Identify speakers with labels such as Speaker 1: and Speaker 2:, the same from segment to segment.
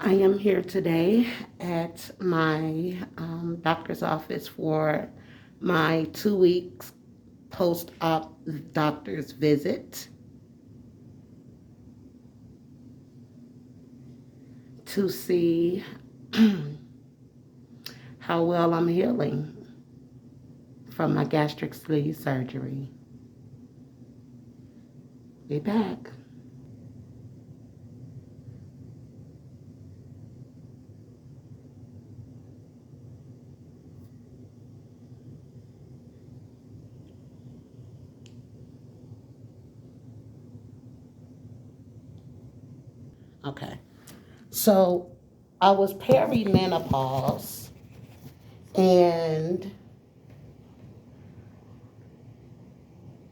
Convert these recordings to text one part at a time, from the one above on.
Speaker 1: I am here today at my doctor's office for my 2 weeks post-op doctor's visit to see how well I'm healing from my gastric sleeve surgery. Be back. Okay. So I was perimenopause and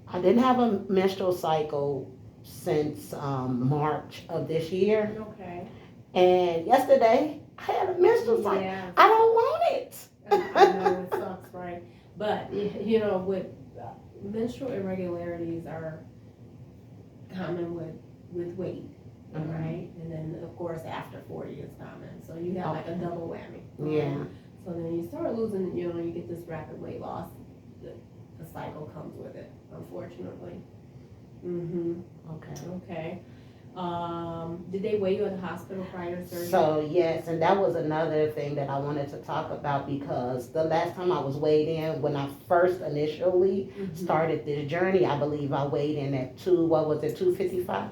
Speaker 1: I didn't have a menstrual cycle since March of this year.
Speaker 2: Okay.
Speaker 1: And yesterday, I had a menstrual cycle.
Speaker 2: Yeah.
Speaker 1: I don't want it.
Speaker 2: I know it sucks, right? But with menstrual irregularities are common with weight,
Speaker 1: Mhm.
Speaker 2: right? And then of course after 40 it's common. So you have like a double whammy.
Speaker 1: Yeah.
Speaker 2: So then you start losing, you get this rapid weight loss. The cycle comes with it, unfortunately.
Speaker 1: Okay.
Speaker 2: Okay. Did they weigh you at the hospital prior to surgery?
Speaker 1: So yes, and that was another thing that I wanted to talk about because the last time I was weighed in, when I first initially started this journey, I believe I weighed in at 255?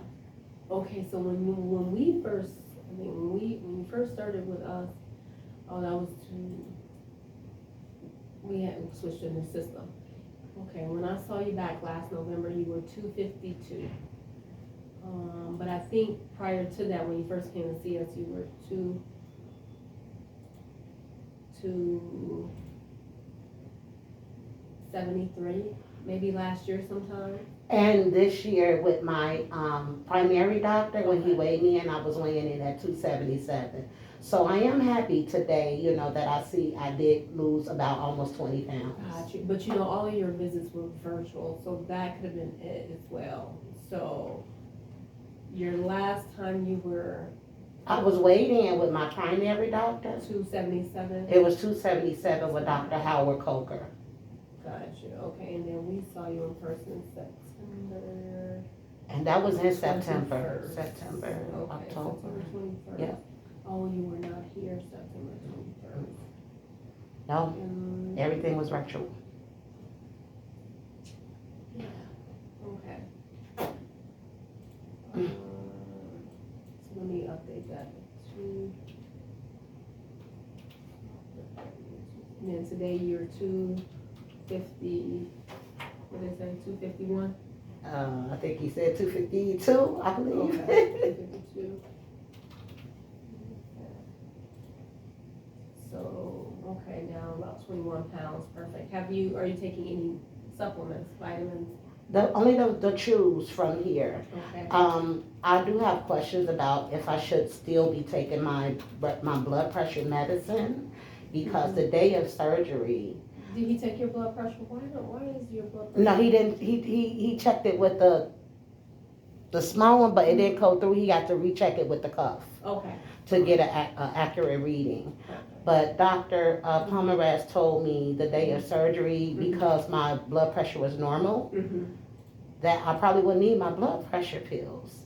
Speaker 2: Okay, so when we first, when you first started with us, that was we had switched to a new system. Okay, when I saw you back last November, you were 252. But I think prior to that, when you first came to see us, you were 273, maybe last year sometime.
Speaker 1: And this year with my primary doctor, when he weighed me in, I was weighing in at 277. So I am happy today, that I see I did lose about almost 20 pounds.
Speaker 2: Gotcha. But all of your visits were virtual, so that could have been it as well. So your last time you were,
Speaker 1: I was weighed in with my primary doctor.
Speaker 2: 277?
Speaker 1: It was 277 with Dr. Howard Coker.
Speaker 2: Gotcha. Okay, and then we saw you in person in September.
Speaker 1: And that was in
Speaker 2: 21st.
Speaker 1: September,
Speaker 2: Okay,
Speaker 1: October.
Speaker 2: September 21st.
Speaker 1: Yeah.
Speaker 2: Oh, you were not here September 21st.
Speaker 1: No, everything was virtual.
Speaker 2: Yeah. Okay. So let me update that to. And then today you're 250. What did they say? 251.
Speaker 1: I think he said 252, I believe.
Speaker 2: Okay. 252. So okay, now about 21 pounds. Perfect. Are you taking any supplements, vitamins?
Speaker 1: Only the chews from here.
Speaker 2: Okay.
Speaker 1: I do have questions about if I should still be taking my blood pressure medicine because the day of surgery.
Speaker 2: Did he take your blood pressure? Why is your blood pressure?
Speaker 1: No, he didn't. He checked it with the small one, but it didn't go through. He got to recheck it with the cuff.
Speaker 2: Okay.
Speaker 1: To get an accurate reading.
Speaker 2: Okay.
Speaker 1: But Dr. Pomeraz told me the day of surgery, because my blood pressure was normal, that I probably wouldn't need my blood pressure pills.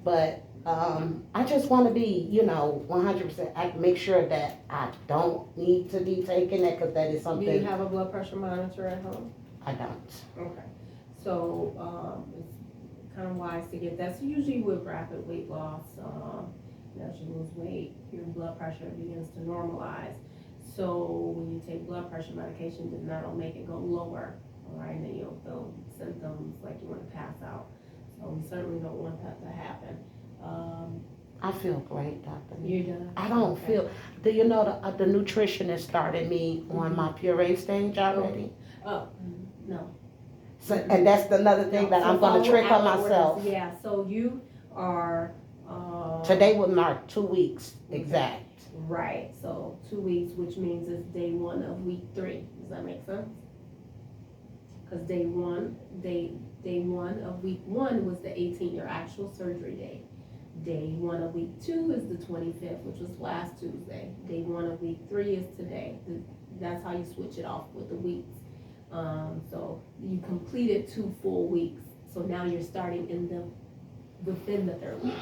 Speaker 1: But I just want to be, 100% make sure that I don't need to be taking it because that is something.
Speaker 2: Do you have a blood pressure monitor at home?
Speaker 1: I don't.
Speaker 2: Okay. So it's kind of wise to get that. So usually with rapid weight loss, as you lose weight, your blood pressure begins to normalize. So when you take blood pressure medication, then that'll make it go lower, all right? And then you'll feel symptoms like you want to pass out. So we certainly don't want that to happen.
Speaker 1: I feel great, Doctor.
Speaker 2: You do?
Speaker 1: I don't feel. Do you know the nutritionist started me on my puree stage already?
Speaker 2: Oh, no.
Speaker 1: So, and that's another thing that I'm going to trick on myself.
Speaker 2: Yeah. So you are.
Speaker 1: Today would mark 2 weeks exact.
Speaker 2: Right. So 2 weeks, which means it's day 1 of week 3. Does that make sense? Because day one of week 1 was the 18th, your actual surgery date. Day 1 of week 2 is the 25th, which was last Tuesday. Day 1 of week 3 is today. That's how you switch it off with the weeks. So you completed 2 full weeks. So now you're starting within the 3rd week.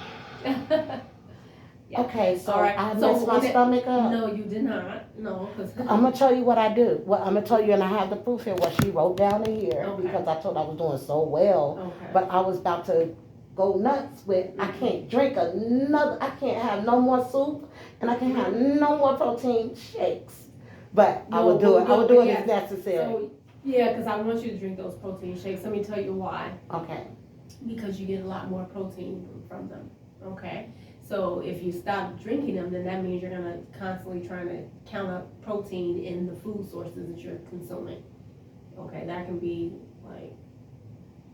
Speaker 2: Yeah.
Speaker 1: Okay, so
Speaker 2: All right.
Speaker 1: I
Speaker 2: So
Speaker 1: messed my stomach up.
Speaker 2: No, you did not. No,
Speaker 1: I'm gonna tell you what I do. Well, I'm gonna tell you, and I have the proof here, what she wrote down in here,
Speaker 2: Okay.
Speaker 1: because I told her I was doing so well.
Speaker 2: Okay.
Speaker 1: But I was about to go nuts with, I can't drink I can't have no more soup, and I can't have no more protein shakes. But I would do it. I would do it if necessary.
Speaker 2: So, yeah, because I want you to drink those protein shakes. Let me tell you why.
Speaker 1: Okay.
Speaker 2: Because you get a lot more protein from them. Okay. So if you stop drinking them, then that means you're gonna constantly trying to count up protein in the food sources that you're consuming. Okay, that can be like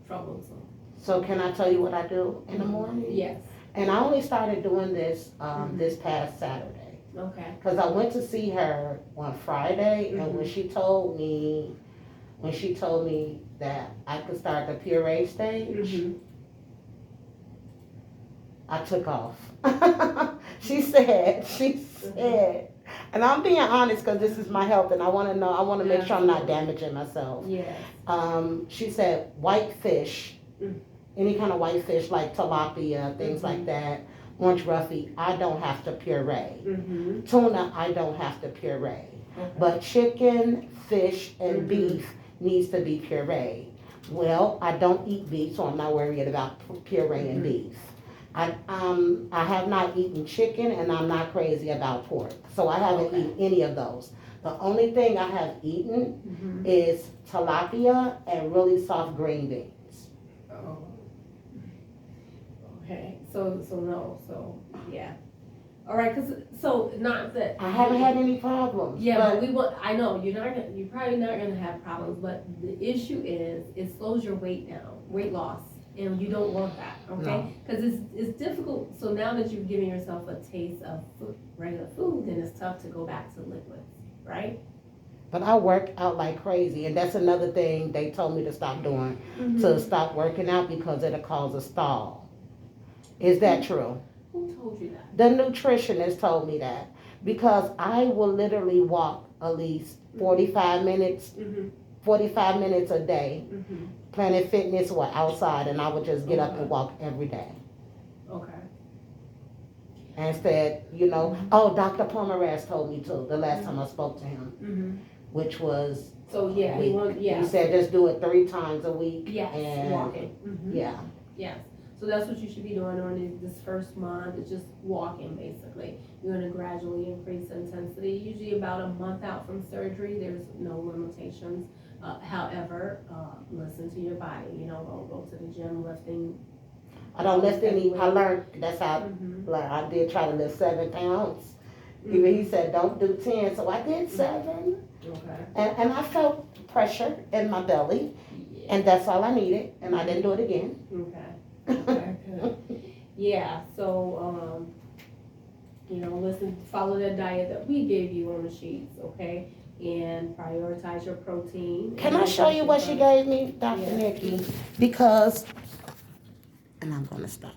Speaker 2: troublesome.
Speaker 1: So can I tell you what I do in the morning?
Speaker 2: Yes.
Speaker 1: And I only started doing this this past Saturday.
Speaker 2: Okay.
Speaker 1: Because I went to see her on Friday, and when she told me that I could start the puree stage, I took off. She said, and I'm being honest because this is my health, and I want to make sure I'm not damaging myself.
Speaker 2: Yes.
Speaker 1: She said white fish, any kind of white fish like tilapia, things like that, orange roughy, I don't have to puree. Tuna, I don't have to puree.
Speaker 2: Okay.
Speaker 1: But chicken, fish, and beef needs to be pureed. Well, I don't eat beef, so I'm not worried about pureeing beef. I have not eaten chicken, and I'm not crazy about pork, so I haven't eaten any of those. The only thing I have eaten is tilapia and really soft green beans.
Speaker 2: Oh. Okay. So yeah. All right. So not that
Speaker 1: I haven't had any problems.
Speaker 2: Yeah, but we will. I know you're probably not gonna have problems, but the issue is it slows your weight loss. And you don't want that, okay? Because it's difficult. So now that you've given yourself a taste of regular food, then it's tough to go back to liquids, right?
Speaker 1: But I work out like crazy, and that's another thing they told me to stop doing, to stop working out because it'll cause a stall. Is that true?
Speaker 2: Who told you that?
Speaker 1: The nutritionist told me that, because I will literally walk at least 45 minutes, 45 minutes a day. Planet Fitness or outside, and I would just get up and walk every day.
Speaker 2: Okay.
Speaker 1: And said, Dr. Pomeranz told me to the last time I spoke to him, which was he said just do it 3 times a week.
Speaker 2: Yes,
Speaker 1: and
Speaker 2: walking.
Speaker 1: Yeah.
Speaker 2: Yes. So that's what you should be doing during this first month. It's just walking, basically. You're going to gradually increase the intensity. Usually about a month out from surgery, there's no limitations. However, listen to your body. Don't go to the gym lifting.
Speaker 1: I don't lift any. I learned that's how. Like I did try to lift 7 pounds. Even he said don't do 10, so I did 7.
Speaker 2: Okay.
Speaker 1: And I felt pressure in my belly, and that's all I needed, and I didn't do it again.
Speaker 2: Okay. Okay. Good. Yeah. So follow that diet that we gave you on the sheets. Okay. And prioritize your protein.
Speaker 1: Can I show you what she gave me, Dr. Nikki? Because, and I'm going to stop.